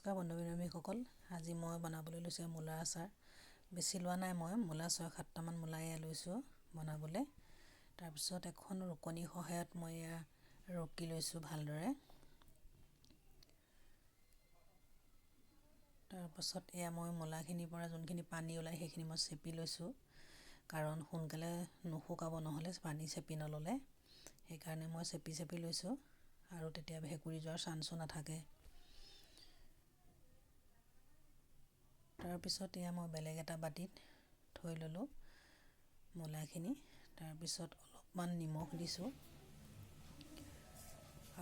নমস্কাৰ বন্ধু বান্ধৱীসকল, আজি মই বনাবলৈ লৈছোঁ মূলাৰ আচাৰ। বেছি লোৱা নাই, মই মূলা 6-7টামান মূলা লৈছোঁ বনাবলৈ। তাৰপিছত এখন ৰুকনিৰ সহায়ত মই ৰুকি লৈছোঁ ভালদৰে। তাৰপাছত মই মূলাখিনিৰ পৰা যোনখিনি পানী ওলায় সেইখিনি মই চেপি লৈছোঁ, কাৰণ সোনকালে নুশুকাব নহ'লে পানী চেপি নল'লে। সেইকাৰণে মই চেপি লৈছোঁ আৰু তেতিয়া ভেঁকুৰি যোৱাৰ চান্সো নাথাকে। তাৰপিছত মই বেলেগ এটা বাতিত থৈ ল'লোঁ মূলাখিনি। তাৰপিছত অলপমান নিমখ দিছোঁ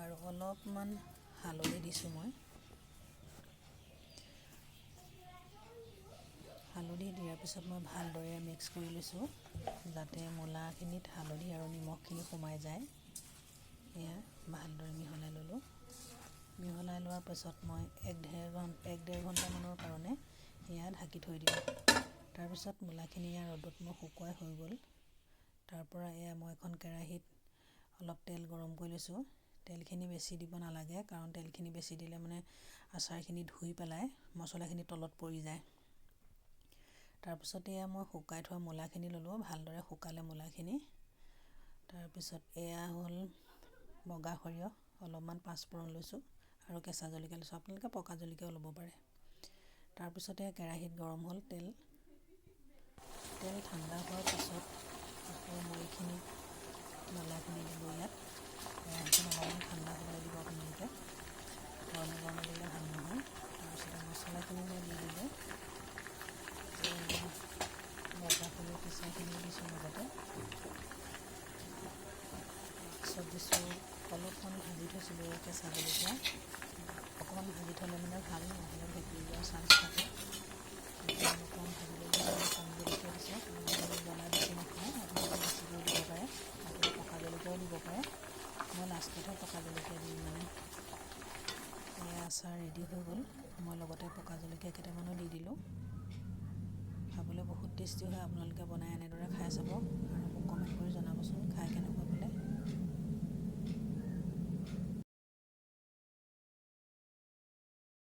আৰু অলপমান হালধি দিছোঁ। মই হালধি দিয়াৰ পিছত মই ভালদৰে মিক্স কৰি লৈছোঁ, যাতে মূলাখিনিত হালধি আৰু নিমখখিনি সোমাই যায়। ভালদৰে মিহলাই ল'লোঁ। মিহলাই লোৱাৰ পাছত মই 1-1.5 ঘণ্টামানৰ কাৰণে ঢাকি থৈ দিওঁ। তাৰপিছত মূলাখিনি ৰ'দত মই শুকুৱাই হৈ গ'ল। তাৰপৰা মই এখন কেৰাহীত অলপ তেল গৰম কৰি লৈছোঁ। তেলখিনি বেছি দিব নালাগে, কাৰণ তেলখিনি বেছি দিলে আচাৰখিনি ধুই পেলাই মছলাখিনি তলত পৰি যায়। তাৰপিছত মই শুকাই থোৱা মূলাখিনি ল'লোঁ, ভালদৰে শুকালে মূলাখিনি। তাৰপিছত হ'ল বগা সৰিয়হ, অলপমান পাঁচফোৰণ লৈছোঁ আৰু কেঁচা জলকীয়া লৈছোঁ। আপোনালোকে পকা জলকীয়াও ল'ব পাৰে। তাৰপিছতে কেৰাহীত গৰম হ'ল তেল ঠাণ্ডা হোৱাৰ পাছত আকৌ মই এইখিনি মূলাখিনি দিলোঁ। কেৰাহীখন অলপমান ঠাণ্ডা হ'বলৈ দিব আপোনালোকে, গৰমে দিলে ভাল নহয়। তাৰপিছতে মছলাখিনি মই দি দিলোঁ। বগা সৰিয়হ পিচাখিনিও দিছোঁ লগতে। তাৰপিছত দিছোঁ অলপমান ভাজি থৈছিলোঁ কেঁচা জলকীয়া। অকণমান ভাজি থ'লে ভাল, নহ'লে ভেঁকুৰি যোৱাৰ চান্স থাকে। অকণমান ভাজি লৈ কণ জলকীয়া দিছোঁ। আপোনালোকে জ্বলা বেছি নাখায়, আপোনালোকে বেছিকৈও দিব পাৰে। আপোনালোকে পকা জলকীয়াও দিব পাৰে। মই লাষ্টতহে পকা জলকীয়া দিম। আচাৰ ৰেডি হৈ গ'ল। মই লগতে পকা জলকীয়া কেইটামানো দি দিলোঁ। খাবলৈ বহুত টেষ্টি হয়। আপোনালোকে বনাই এনেদৰে খাই চাব আৰু মোক কমেণ্ট কৰি জনাবচোন খাই কেনেকুৱা